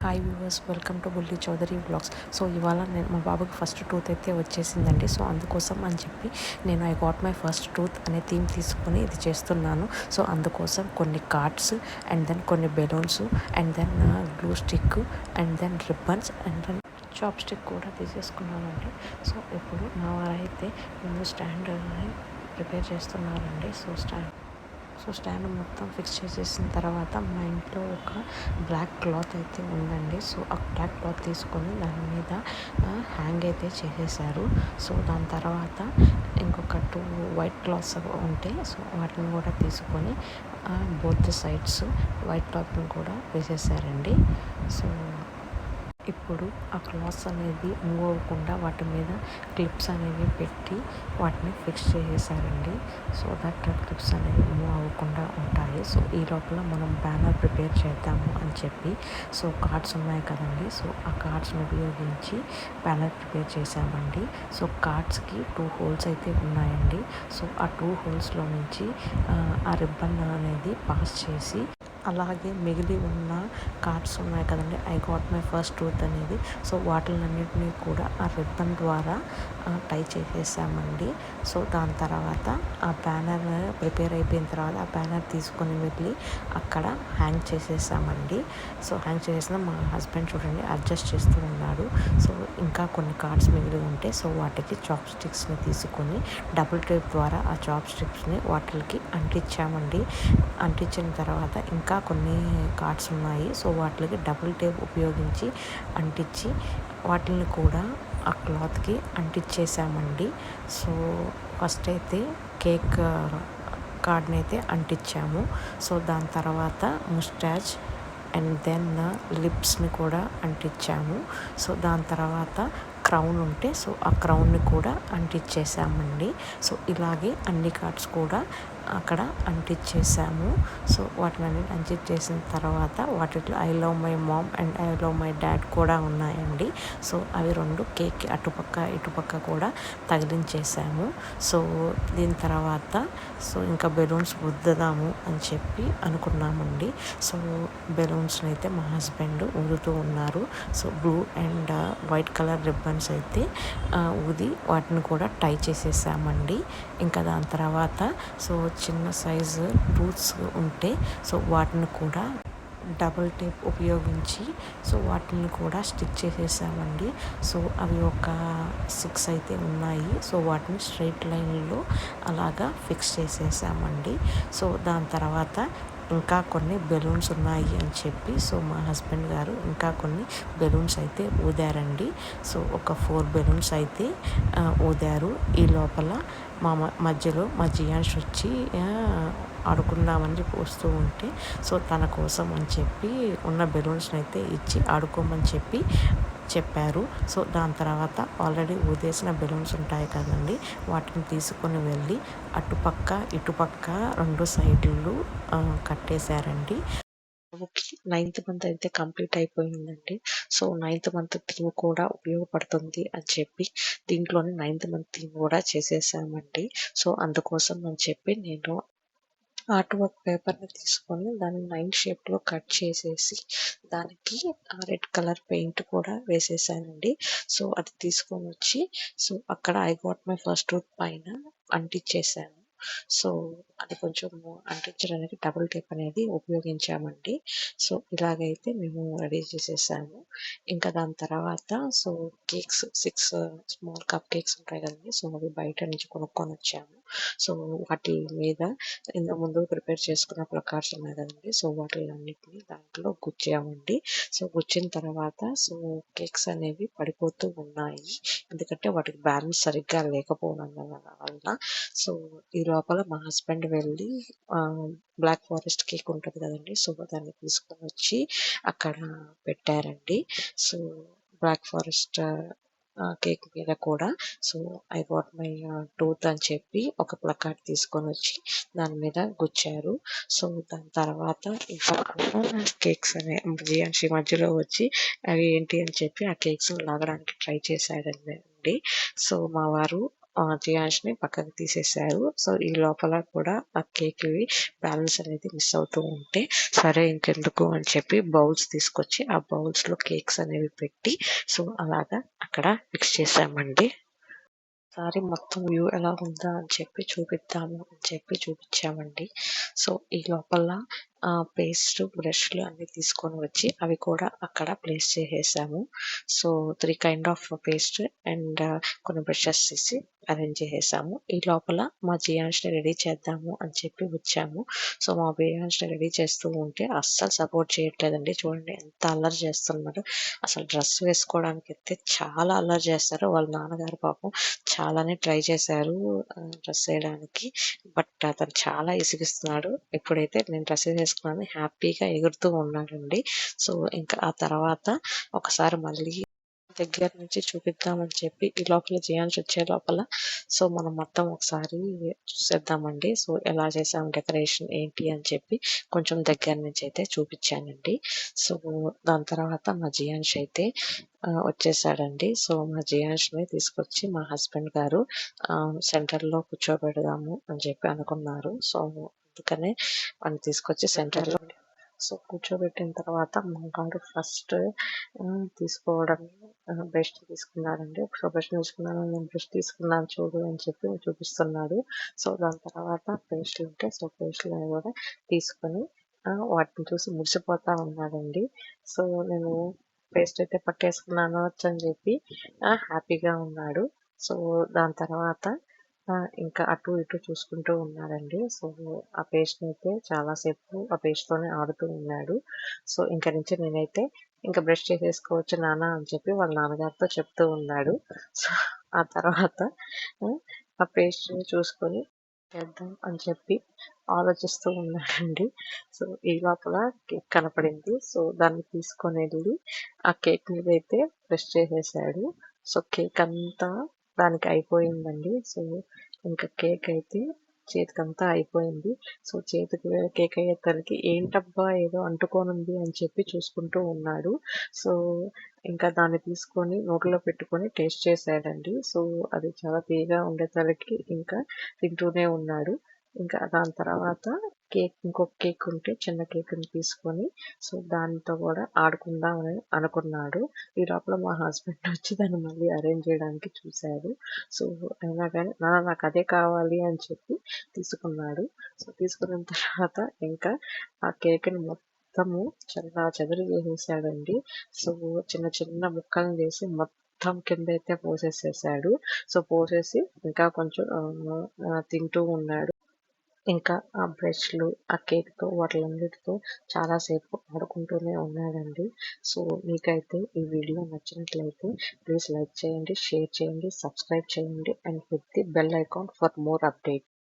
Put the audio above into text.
Hi viewers, welcome to బుల్లి Chowdary vlogs. So ఇవాళ నేను మా బాబుకి ఫస్ట్ టూత్ అయితే వచ్చేసిందండి. సో అందుకోసం అని చెప్పి నేను I got my first tooth అనే థీమ్ తీసుకొని ఇది చేస్తున్నాను. సో అందుకోసం కొన్ని కార్డ్స్ అండ్ దెన్ కొన్ని balloons and then glue stick and then ribbons and then chopstick కూడా తీసేసుకున్నానండి. సో ఇప్పుడు మా వారైతే ముందు స్టాండ్ ప్రిపేర్ చేస్తున్నారండి. సో స్టాండ్ మొత్తం ఫిక్స్ చేసేసిన తర్వాత మా ఇంట్లో ఒక బ్లాక్ క్లాత్ అయితే ఉందండి. సో ఆ బ్లాక్ క్లాత్ తీసుకొని దాని మీద హ్యాంగ్ అయితే చేసేసారు. సో దాని తర్వాత ఇంకొక 2 వైట్ క్లాత్స్ ఉంటే సో వాటిని కూడా తీసుకొని బోత్ సైడ్స్ వైట్ క్లాత్ని కూడా వేసేసారండి. సో ఇప్పుడు ఆ క్లాత్స్ అనేది మూవ్ అవ్వకుండా వాటి మీద క్లిప్స్ అనేవి పెట్టి వాటిని ఫిక్స్ చేసేసారండి. సో దట్ క్లిప్స్ అనేవి మూవ్ అవ్వకుండా ఉంటాయి. సో ఈ లోపల మనం బ్యానర్ ప్రిపేర్ చేద్దాము అని చెప్పి సో కార్డ్స్ ఉన్నాయి కదండి. సో ఆ కార్డ్స్ని ఉపయోగించి బ్యానర్ ప్రిపేర్ చేసామండి. సో కార్డ్స్కి 2 హోల్స్ అయితే ఉన్నాయండి. సో ఆ 2 హోల్స్లో నుంచి ఆ రిబ్బన్ అనేది పాస్ చేసి అలాగే మిగిలి ఉన్న కార్డ్స్ ఉన్నాయి కదండి, I got my first tooth అనేది. సో వాటిలన్నింటినీ కూడా ఆ రిబ్బన్ ద్వారా టై చేసేసామండి. సో దాని తర్వాత ఆ బ్యానర్ ప్రిపేర్ అయిపోయిన తర్వాత ఆ బ్యానర్ తీసుకొని వెళ్ళి అక్కడ హ్యాంగ్ చేసేసామండి. సో హ్యాంగ్ చేసేసిన మా హస్బెండ్ చూడండి అడ్జస్ట్ చేస్తూ ఉన్నాడు. సో ఇంకా కొన్ని కార్డ్స్ మిగిలి ఉంటే సో వాటికి చాప్ స్టిక్స్ని తీసుకొని డబుల్ టేప్ ద్వారా ఆ చాప్ స్టిక్స్ని వాటికి అంటించామండి. అంటించిన తర్వాత ఇంకా కొన్ని కార్డ్స్ ఉన్నాయి. సో వాటికి డబుల్ టేప్ ఉపయోగించి అంటించి వాటిని కూడా ఆ క్లాత్కి అంటించేసామండి. సో ఫస్ట్ అయితే కేక్ కార్డ్ని అయితే అంటించాము. సో దాని తర్వాత ముస్టాచ్ అండ్ దెన్ లిప్స్ని కూడా అంటించాము. సో దాని తర్వాత క్రౌన్ ఉంటే సో ఆ క్రౌన్ని కూడా అంటించేసామండి. సో ఇలాగే అన్ని కార్డ్స్ కూడా అక్కడ అంటించేసాము. సో వాటిని అంటించేసిన తర్వాత వాటిలో I love my mom and I love my dad కూడా ఉన్నాయండి. సో అవి 2 కేక్కి అటుపక్క ఇటుపక్క కూడా తగిలించేసాము. సో దీని తర్వాత సో ఇంకా బెలూన్స్ ఊదుదాము అని చెప్పి అనుకున్నామండి. సో బెలూన్స్ని అయితే మా హస్బెండ్ ఊదుతూ ఉన్నారు. So blue and white colour ribbons అయితే ఊది వాటిని కూడా టై చేసేసామండి. ఇంకా దాని తర్వాత సో చిన్న సైజు టూత్స్ ఉంటే సో వాటిని కూడా డబుల్ టేప్ ఉపయోగించి సో వాటిని కూడా స్టిక్ చేసేసామండి. సో అవి ఒక 6 అయితే ఉన్నాయి. సో వాటిని స్ట్రైట్ లైన్లో అలాగా ఫిక్స్ చేసేసామండి. సో దాని తర్వాత ఇంకా కొన్ని బెలూన్స్ ఉన్నాయి అని చెప్పి సో మా హస్బెండ్ గారు ఇంకా కొన్ని బెలూన్స్ అయితే ఊదారండి. సో ఒక 4 బెలూన్స్ అయితే ఊదారు. ఈ లోపల మధ్యలో మా జియాన్ష్ వచ్చి ఆడుకుందామని చెప్పి వస్తూ ఉంటే సో తన కోసం అని చెప్పి ఉన్న బెలూన్స్ని అయితే ఇచ్చి ఆడుకోమని చెప్పారు. సో దాని తర్వాత ఆల్రెడీ ఊదేసిన బెలూన్స్ ఉంటాయి కదండి, వాటిని తీసుకొని వెళ్ళి అటుపక్క ఇటుపక్క 2 సైడ్లు కట్టేశారండి. 9th మంత్ అయితే కంప్లీట్ అయిపోయిందండి. సో 9th మంత్ థీమ్ కూడా ఉపయోగపడుతుంది అని చెప్పి దీంట్లోనే 9th మంత్ థీమ్ కూడా చేసేసామండి. సో అందుకోసం అని చెప్పి నేను ఆర్ట్ వర్క్ పేపర్ని తీసుకొని దాన్ని 9 షేప్లో కట్ చేసేసి దానికి రెడ్ కలర్ పెయింట్ కూడా వేసేసానండి. సో అది తీసుకొని వచ్చి సో అక్కడ I got my first tooth పైన అంటించేసాను. సో అది కొంచెం అంటించడానికి డబుల్ టేప్ అనేది ఉపయోగించామండి. సో ఇలాగైతే మేము రెడీ చేసేసాము. ఇంకా దాని తర్వాత so cakes 6 small cup cakes ఉంటాయి కదండి. సో అవి బయట నుంచి కొనుక్కొని వచ్చాము. సో వాటి మీద ఇంతకు ముందు ప్రిపేర్ చేసుకున్న ప్లకార్డ్స్ ఉన్నాయి కదండి. సో వాటిలన్నిటిని దాంట్లో గుచ్చామండి. సో గుచ్చిన తర్వాత సో కేక్స్ అనేవి పడిపోతూ ఉన్నాయి. ఎందుకంటే వాటికి బ్యాలెన్స్ సరిగ్గా లేకపోవడం వల్ల. సో ఈ లోపల మా హస్బెండ్ వెళ్ళి బ్లాక్ ఫారెస్ట్ కేక్ ఉంటుంది కదండి. సో దాన్ని తీసుకొని వచ్చి అక్కడ పెట్టారండి. సో బ్లాక్ ఫారెస్ట్ కేక్ మీద కూడా so I got my tooth అని చెప్పి ఒక ప్లకార్డ్ తీసుకొని వచ్చి దాని మీద గుచ్చారు. సో దాని తర్వాత ఇంకా కేక్స్ అనే జియాన్షి మధ్యలో వచ్చి అవి ఏంటి అని చెప్పి ఆ కేక్స్ లాగడానికి ట్రై చేశాడండి. సో మా వారు జియాన్ష్ని పక్కకు తీసేశారు. సో ఈ లోపల కూడా ఆ కేక్‌వి బ్యాలెన్స్ అనేది మిస్ అవుతూ ఉంటే, సరే ఇంకెందుకు అని చెప్పి బౌల్స్ తీసుకొచ్చి ఆ బౌల్స్‌లో కేక్స్ అనేవి పెట్టి సో అలాగా అక్కడ ఫిక్స్ చేశామండి. ఒకసారి మొత్తం వ్యూ ఎలా ఉందా అని చెప్పి చూపిద్దాము అని చెప్పి చూపించామండి. సో ఈ లోపల పేస్ట్, బ్రష్‌లు అన్నీ తీసుకొని వచ్చి అవి కూడా అక్కడ ప్లేస్ చేసేసాము. So 3 kind of paste and కొన్ని బ్రషెస్ తీసి అరేంజ్ చేసేసాము. ఈ లోపల మా జియాన్ష్‌ని రెడీ చేద్దాము అని చెప్పి వచ్చాము. సో మా జియాన్ష్‌ని రెడీ చేస్తూ ఉంటే అస్సలు సపోర్ట్ చేయట్లేదండి. చూడండి ఎంత అల్లరి చేస్తున్నాడో. అసలు డ్రెస్ వేసుకోవడానికైతే చాలా అల్లరి చేస్తారు. వాళ్ళ నాన్నగారు పాపం చాలానే ట్రై చేశారు డ్రెస్ ఏయడానికి. బట్ అతను చాలా ఇసిగిస్తున్నాడు. ఎప్పుడైతే నేను డ్రెస్ ఏసేసుకున్నానో హ్యాపీగా ఎగురుతూ ఉన్నాడండి. సో ఇంకా ఆ తర్వాత ఒకసారి మళ్ళీ దగ్గర నుంచి చూపిద్దామని చెప్పి ఈ లోపల జియాన్ష్ వచ్చే లోపల సో మనం మొత్తం ఒకసారి చూసేద్దామండి. సో ఎలా చేసాం డెకరేషన్ ఏంటి అని చెప్పి కొంచెం దగ్గర నుంచి అయితే చూపించానండి. సో దాని తర్వాత మా జియాన్ష్ అయితే వచ్చేసాడండి. సో మా జియాన్ష్‌ని తీసుకొచ్చి మా హస్బెండ్ గారు సెంటర్‌లో కూర్చోబెడదాము అని చెప్పి అనుకున్నారు. సో అందుకనే వాడిని తీసుకొచ్చి సెంటర్‌లో సో కూర్చోబెట్టిన తర్వాత మా వాడు ఫస్ట్ తీసుకోవడం బ్రష్ తీసుకున్నాడండి. సో బ్రష్ తీసుకున్నాను, నేను బ్రష్ తీసుకున్నాను చూడు అని చెప్పి చూపిస్తున్నాడు. సో దాని తర్వాత పేస్టులు ఉంటే సో పేస్టులు కూడా తీసుకొని వాటిని చూసి మురిసిపోతా ఉన్నాడండి. సో నేను పేస్ట్ అయితే పట్టేసుకున్నాను అని చెప్పి హ్యాపీగా ఉన్నాడు. సో దాని తర్వాత ఇంకా అటు ఇటు చూసుకుంటూ ఉన్నాడండి. సో ఆ పేస్ట్‌ని అయితే చాలా సేపు ఆ పేస్ట్‌తోనే ఆడుతూ ఉన్నాడు. సో ఇంక నుంచి నేనైతే ఇంకా బ్రష్ చేసేసుకోవచ్చు నాన్న అని చెప్పి వాళ్ళ నాన్నగారితో చెప్తూ ఉన్నాడు. సో ఆ తర్వాత ఆ పేస్ట్‌ని చూసుకొని చేద్దాం అని చెప్పి ఆలోచిస్తూ ఉన్నాడండి. సో ఈ లోపల కేక్ కనపడింది. సో దాన్ని తీసుకొనెళ్ళి ఆ కేక్ మీద అయితే ప్రెస్ చేసేసాడు. సో కేక్ అంతా దానికి అయిపోయిందండి. సో ఇంకా కేక్ అయితే చేతికంతా అయిపోయింది. సో చేతికి కేక్ అయ్యేసరికి ఏంటబ్బా ఏదో అంటుకోనుంది అని చెప్పి చూసుకుంటూ ఉన్నాడు. సో ఇంకా దాన్ని తీసుకొని నోట్లో పెట్టుకొని టేస్ట్ చేసాడండి. సో అది చాలా తీయగా ఉండేసరికి ఇంకా తింటూనే ఉన్నాడు. ఇంకా దాని తర్వాత ఇంకొక కేక్ ఉంటే చిన్న కేక్‌ని తీసుకొని సో దానితో కూడా ఆడుకుందాం అని అనుకున్నాడు. ఈ లోపల మా హస్బెండ్ వచ్చి దాన్ని మళ్ళీ అరేంజ్ చేయడానికి చూసాడు. సో అయినా కానీ నాన్న నాకు అదే కావాలి అని చెప్పి తీసుకున్నాడు. సో తీసుకున్న తర్వాత ఇంకా ఆ కేక్‌ని మొత్తము చెల్లాచెదరు చేసేసాడండి. సో చిన్న చిన్న ముక్కలను చేసి మొత్తం కిందైతే పోసేసేసాడు. సో పోసేసి ఇంకా కొంచెం తింటూ ఉన్నాడు. ఇంకా ఆ బ్రష్‌లు, ఆ కేక్‌తో వాటిలన్నిటితో చాలా సేపు ఆడుకుంటూనే ఉన్నాడండి. సో మీకైతే ఈ వీడియో నచ్చినట్లయితే ప్లీజ్ లైక్ చేయండి, షేర్ చేయండి, సబ్స్క్రైబ్ చేయండి and hit the bell icon for more update.